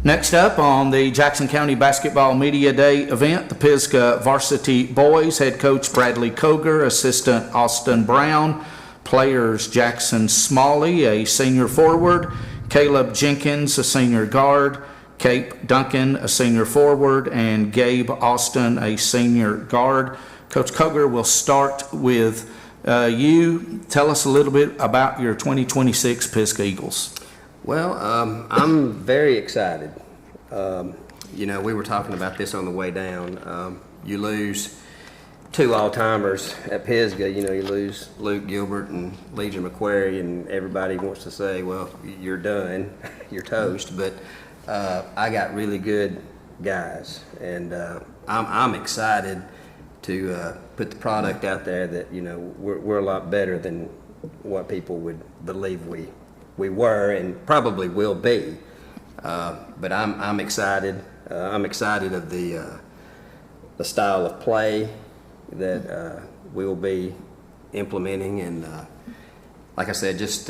Next up on the Jackson County Basketball Media Day event, the Pisgah varsity boys, head coach Bradley Koger, assistant Austin Brown, players Jackson Smalley, a senior forward, Caleb Jenkins, a senior guard, Cape Duncan, a senior forward, and Gabe Austin, a senior guard. Coach Koger, we'll start with you. Tell us a little bit about your 2026 Pisgah Eagles. Well, I'm very excited. We were talking about this on the way down. You lose two all-timers at Pisgah. You lose Luke Gilbert and Legion McQuarrie, and everybody wants to say, well, you're done, you're toast. But I got really good guys, and I'm excited to put the product out there that, we're a lot better than what people would believe we were and probably will be. But I'm excited. I'm excited of the style of play that we will be implementing, and like I said, just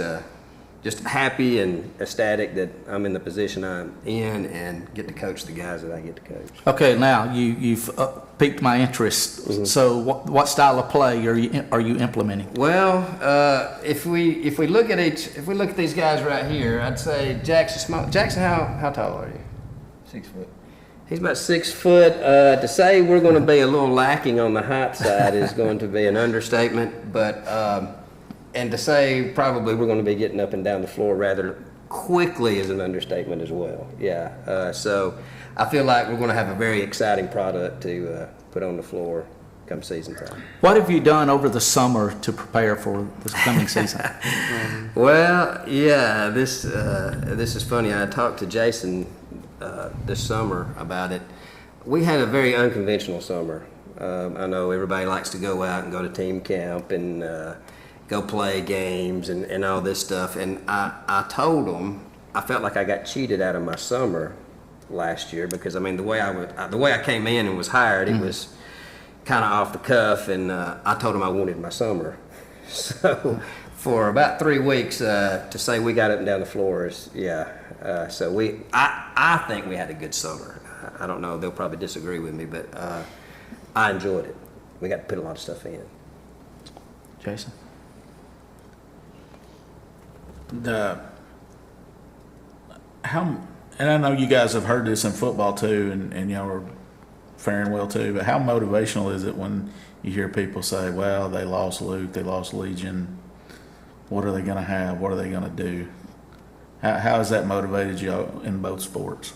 happy and ecstatic that I'm in the position I'm in and get to coach the guys that I get to coach. Okay, now you've piqued my interest. Mm-hmm. So what style of play are you implementing? Well, if we look at these guys right here, I'd say Jackson Small. Jackson, how tall are you? 6 foot. He's about 6 foot. To say we're going to be a little lacking on the height side is going to be an understatement, but and to say probably we're going to be getting up and down the floor rather quickly is an understatement as well. Yeah. So I feel like we're going to have a very exciting product to put on the floor come season time. What have you done over the summer to prepare for this coming season? Well, yeah, this is funny. I talked to Jason this summer about it. We had a very unconventional summer. I know everybody likes to go out and go to team camp and go play games and all this stuff. And I told them I felt like I got cheated out of my summer last year because, the way I came in and was hired, it was kind of off the cuff, and I told them I wanted my summer. So for about 3 weeks, to say we got up and down the floor is, so I think we had a good summer. I don't know, they'll probably disagree with me, but I enjoyed it. We got to put a lot of stuff in. Jason? And I know you guys have heard this in football too, and y'all are faring well too, but how motivational is it when you hear people say, well, they lost Luke, they lost Legion, what are they going to have, what are they going to do? How has that motivated you in both sports?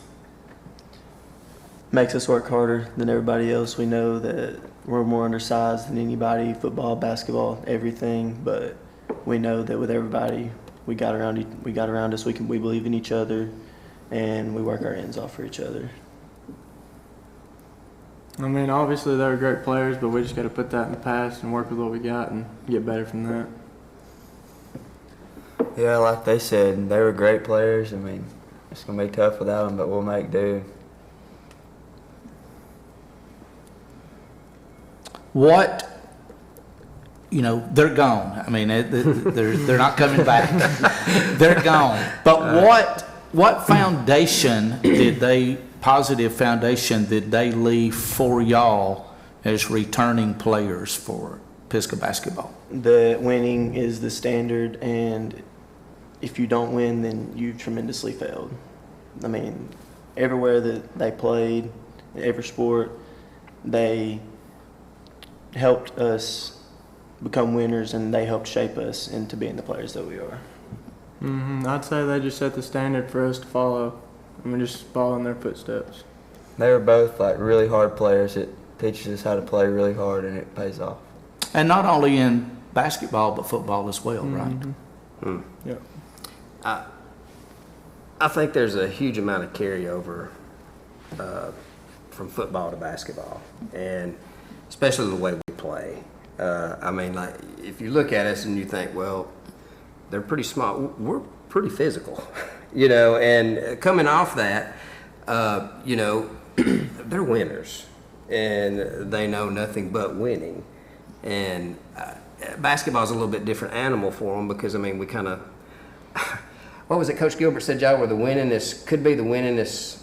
Makes us work harder than everybody else. We know that we're more undersized than anybody, football, basketball, everything, but we know that with everybody we got around us, we believe in each other, and we work our ends off for each other. Obviously they were great players, but we just got to put that in the past and work with what we got and get better from that. Yeah, like they said, they were great players. It's going to be tough without them, but we'll make do. They're gone. They're not coming back. They're gone. But what positive foundation did they leave for y'all as returning players for Pisgah basketball? The winning is the standard, and if you don't win, then you've tremendously failed. Everywhere that they played, every sport, they helped us become winners, and they helped shape us into being the players that we are. I'd say they just set the standard for us to follow. Just follow in their footsteps. They were both really hard players. It teaches us how to play really hard, and it pays off. And not only in basketball, but football as well, right? Yeah. I think there's a huge amount of carryover from football to basketball, and especially the way we play. If you look at us and you think, well, they're pretty small, we're pretty physical, and coming off that, they're winners, and they know nothing but winning. And basketball is a little bit different animal for them because, we kind of, what was it Coach Gilbert said, y'all were could be the winningest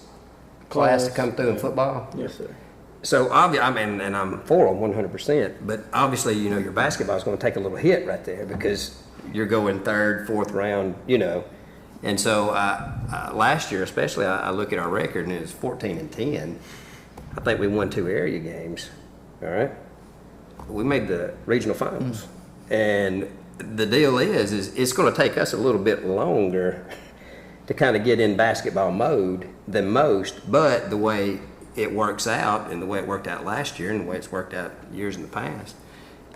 class to come through in football. Yes, sir. So I mean, and I'm for them 100%. But obviously, you know, your basketball is going to take a little hit right there because you're going third, fourth round, you know. And so last year, especially, I look at our record and it's 14-10. I think we won 2 area games. All right, we made the regional finals, and the deal is it's going to take us a little bit longer to kind of get in basketball mode than most. But the way it works out, and the way it worked out last year, and the way it's worked out years in the past,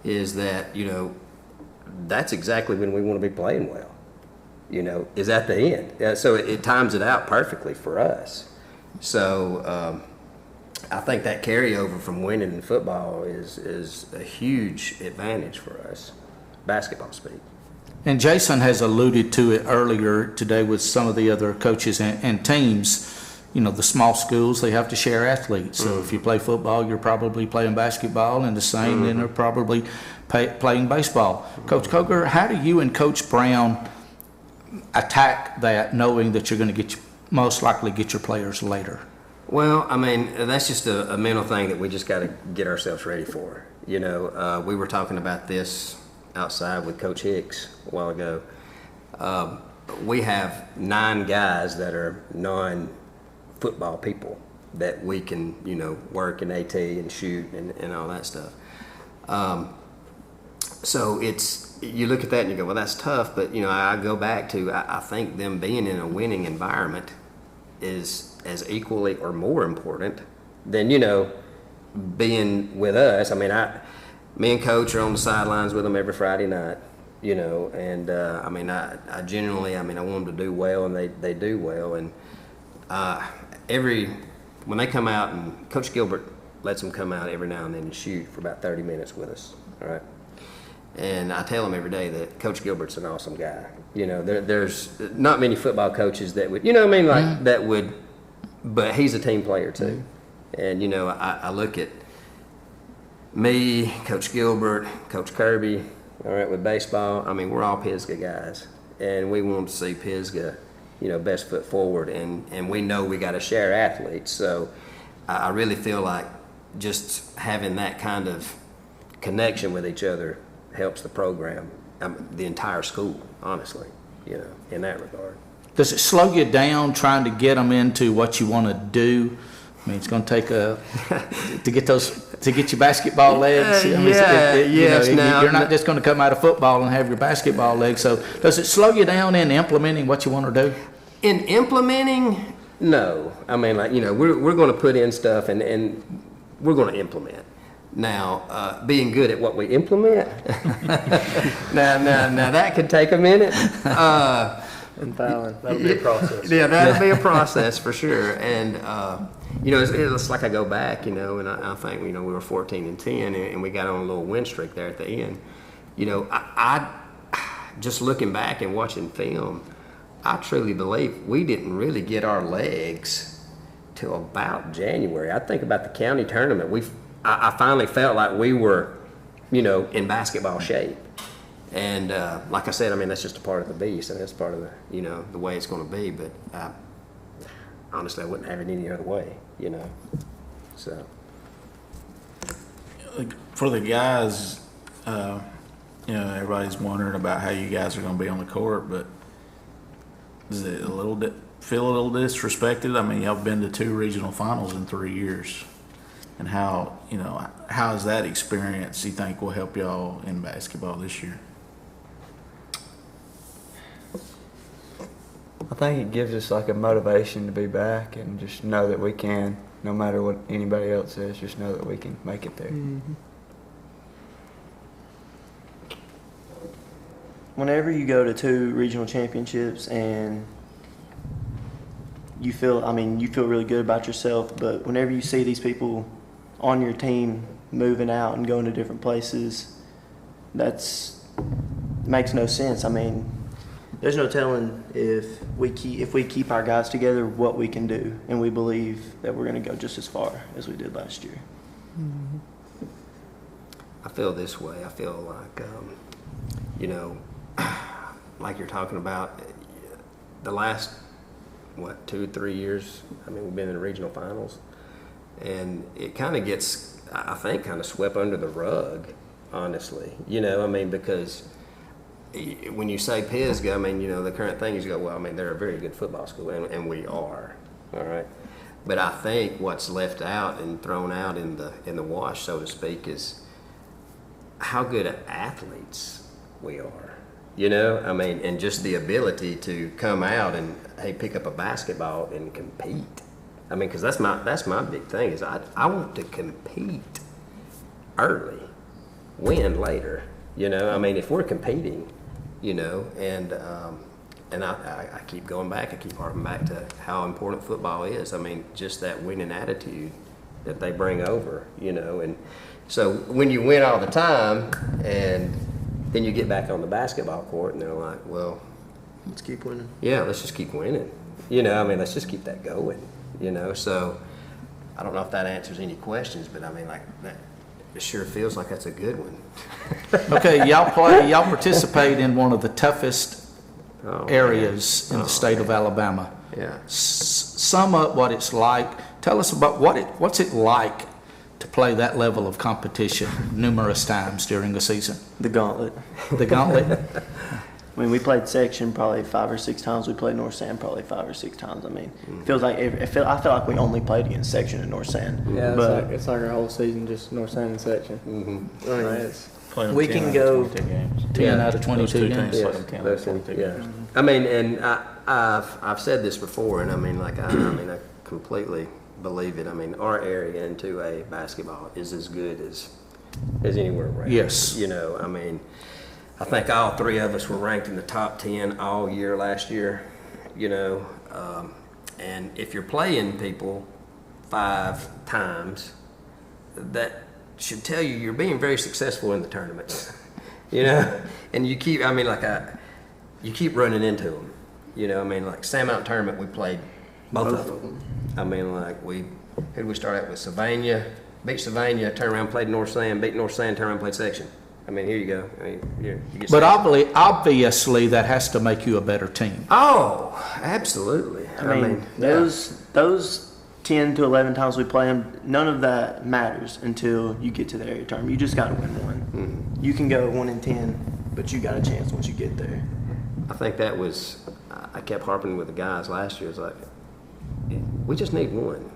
is that, you know, that's exactly when we want to be playing well. You know, is at the end. So it times it out perfectly for us. So I think that carryover from winning in football is a huge advantage for us, basketball speak. And Jason has alluded to it earlier today with some of the other coaches and teams. You know, the small schools, they have to share athletes. So if you play football, you're probably playing basketball, and the same, then they're probably playing baseball. Coach Coger, how do you and Coach Brown attack that, knowing that you're going to most likely get your players later? Well, I mean, that's just a mental thing that we just got to get ourselves ready for. You know, we were talking about this outside with Coach Hicks a while ago. We have 9 guys that are non-football people that we can, you know, work in AT and shoot and all that stuff. So you look at that and you go, well, that's tough. But, you know, I go back to, I think them being in a winning environment is as equally or more important than, you know, being with us. I mean, me and Coach are on the sidelines with them every Friday night, you know, and I mean, I genuinely, I mean, I want them to do well, and they do well. And when they come out, and Coach Gilbert lets them come out every now and then and shoot for about 30 minutes with us, all right? And I tell them every day that Coach Gilbert's an awesome guy. You know, there's not many football coaches that would, you know what I mean, like that would, but he's a team player too. And, you know, I look at me, Coach Gilbert, Coach Kirby, all right, with baseball. I mean, we're all Pisgah guys, and we want to see Pisgah, you know, best foot forward, and we know we got to share athletes. So I really feel like just having that kind of connection with each other helps the program, the entire school, honestly, you know, in that regard. Does it slow you down trying to get them into what you want to do? I mean, it's going to take to get your basketball legs. I mean, yes. You know, now, you're not just going to come out of football and have your basketball legs. So does it slow you down in implementing what you want to do? In implementing, no. I mean, like, you know, we're going to put in stuff and we're going to implement. Now, being good at what we implement, now that could take a minute. And fouling, that'll be a process. Yeah, that'll be a process for sure. And you know, it's like I go back, you know, and I think, you know, we were 14-10, and we got on a little win streak there at the end. You know, I just looking back and watching film, I truly believe we didn't really get our legs till about January. I think about the county tournament. I finally felt like we were, you know, in basketball shape. And like I said, I mean, that's just a part of the beast, and that's part of the, you know, the way it's going to be. But honestly, I wouldn't have it any other way, you know. So For the guys, you know, everybody's wondering about how you guys are going to be on the court, but does it feel a little disrespected? I mean, y'all have been to 2 regional finals in 3 years. And how is that experience, you think, will help y'all in basketball this year? I think it gives us like a motivation to be back and just know that we can, no matter what anybody else says, just know that we can make it there. Mm-hmm. Whenever you go to 2 regional championships and you feel really good about yourself, but whenever you see these people on your team moving out and going to different places, makes no sense. I mean, there's no telling if we keep our guys together what we can do, and we believe that we're going to go just as far as we did last year. Mm-hmm. I feel this way. I feel like, you know, like you're talking about, the last what, 2 or 3 years. I mean, we've been in the regional finals, and it kind of gets, I think, kind of swept under the rug, honestly. You know, I mean, because when you say Pisgah, I mean, you know, the current thing is you go, well, I mean, they're a very good football school, and we are, all right. But I think what's left out and thrown out in the wash, so to speak, is how good at athletes we are. You know, I mean, and just the ability to come out and, hey, pick up a basketball and compete. I mean, because that's my big thing is I want to compete early, win later. You know, I mean, if we're competing, you know, and I keep going back, I keep harping back to how important football is. I mean, just that winning attitude that they bring over, you know, and so when you win all the time and then you get back on the basketball court and they're like, well, Let's keep winning. yeah, let's just keep winning. You know, I mean, let's just keep that going, you know. So I don't know if that answers any questions, but I mean, like, that, it sure feels like that's a good one. Okay, y'all participate in one of the toughest areas in the state of Alabama. Yeah. Sum up what it's like. Tell us about what's it like to play that level of competition numerous times during the season. The gauntlet. The gauntlet. I mean, we played section probably 5 or 6 times. We played North Sand probably 5 or 6 times. I mean, it feels like I feel like we only played against section and North Sand. Yeah, but it's like our whole season, just North Sand and section. Mm-hmm. I mean, it's, Playing We 10 can out of go 22 games. 10 out of 22 Those two games. teams Yes, played 10 out those of two, 22 yeah. games. I mean, and I've said this before, and I mean, like, I mean, I completely believe it. I mean, our area in 2A basketball is as good as anywhere around. Yes. You know, I mean, I think all 3 of us were ranked in the top 10 all year last year. You know, and if you're playing people 5 times, that should tell you you're being very successful in the tournaments. You know, and you keep, I mean, like, you keep running into them. You know, I mean, like, Sand Mountain Tournament, we played both of them. I mean, like, who did we start out with? Sylvania, beat Sylvania, turn around, played North Sand, beat North Sand, turn around, played section. I mean, here you go. I mean, you get But section. obviously that has to make you a better team. Oh, absolutely. I mean, yeah. those 10 to 11 times we play them, none of that matters until you get to the area tournament. You just got to win one. Mm-hmm. You can go 1 in 10, but you got a chance once you get there. I think that was, I kept harping with the guys last year. It's like, we just need one.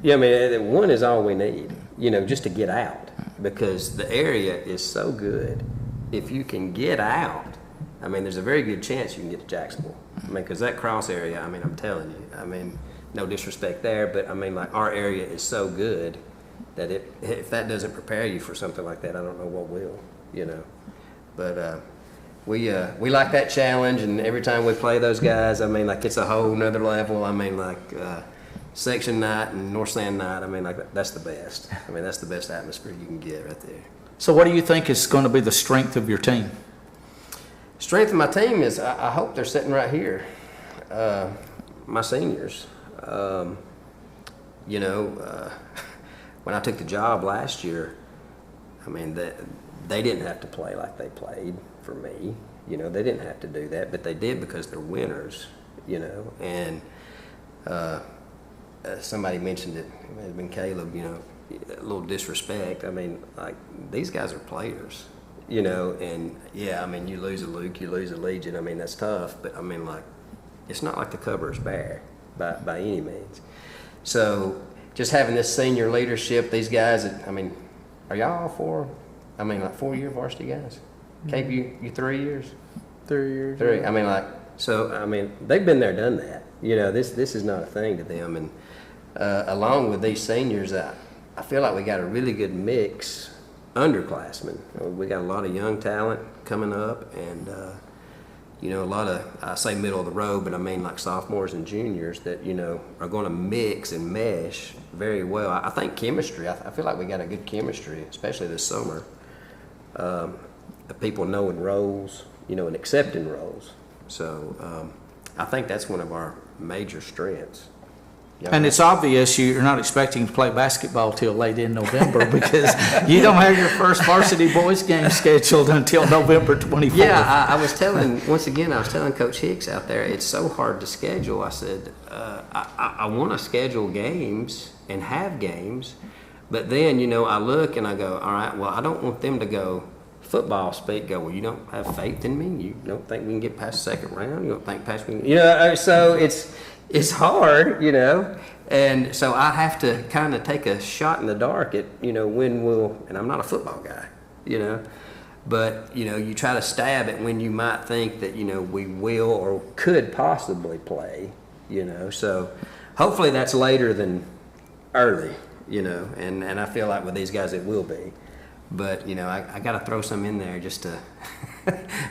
Yeah, I mean, one is all we need, you know, just to get out. Because the area is so good. If you can get out, I mean, there's a very good chance you can get to Jacksonville. I mean, because that cross area, I mean, I'm telling you, I mean, no disrespect there, but I mean, like, our area is so good that if that doesn't prepare you for something like that, I don't know what will, you know. But we like that challenge, and every time we play those guys, I mean, like, it's a whole nother level. I mean, like, section night and North Sand night, I mean, like, that's the best. I mean, that's the best atmosphere you can get right there. So what do you think is going to be the strength of your team? Strength of my team is, I hope they're sitting right here, my seniors. You know, when I took the job last year, I mean, they didn't have to play like they played for me. You know, they didn't have to do that, but they did because they're winners, you know. And somebody mentioned it may have been Caleb, you know, a little disrespect. I mean, like, these guys are players, you know, and yeah, I mean, you lose a Luke, you lose a Legion. I mean, that's tough, but I mean, like, it's not like the cover is bare by any means. So just having this senior leadership, these guys, I mean, are y'all all 4? I mean, like, 4-year varsity guys? Cape, you 3 years? 3 years. 3. I mean, like, so, I mean, they've been there, done that. You know, this is not a thing to them. And along with these seniors, I feel like we got a really good mix underclassmen. We got a lot of young talent coming up, and you know, a lot of, I say middle of the road, but I mean like sophomores and juniors that, you know, are going to mix and mesh very well. I think chemistry, I feel like we got a good chemistry, especially this summer. The people knowing roles, you know, and accepting roles. So I think that's one of our major strengths. And it's obvious you're not expecting to play basketball till late in November because you don't have your first varsity boys game scheduled until November 24th. Yeah, I was telling Coach Hicks out there, it's so hard to schedule. I said, I want to schedule games and have games, but then, I look and I go, all right, well, I don't want them to go football speak, well, you don't have faith in me? You don't think we can get past the second round? You don't think past me? So it's hard, and so I have to kind of take a shot in the dark at, when we'll, and I'm not a football guy, but, you try to stab at when you might think that, we will or could possibly play, so hopefully that's later than early, and I feel like with these guys it will be. But, I got to throw some in there just to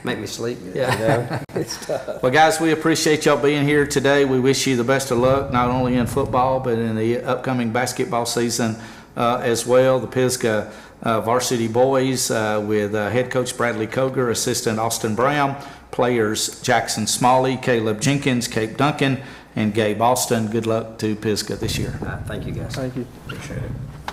make me sleep good. Yeah. It's tough. Well, guys, we appreciate y'all being here today. We wish you the best of luck, not only in football, but in the upcoming basketball season as well. The Pisgah varsity boys with head coach Bradley Koger, assistant Austin Brown, players Jackson Smalley, Caleb Jenkins, Cape Duncan, and Gabe Austin. Good luck to Pisgah this year. Thank you, guys. Thank you. Appreciate it.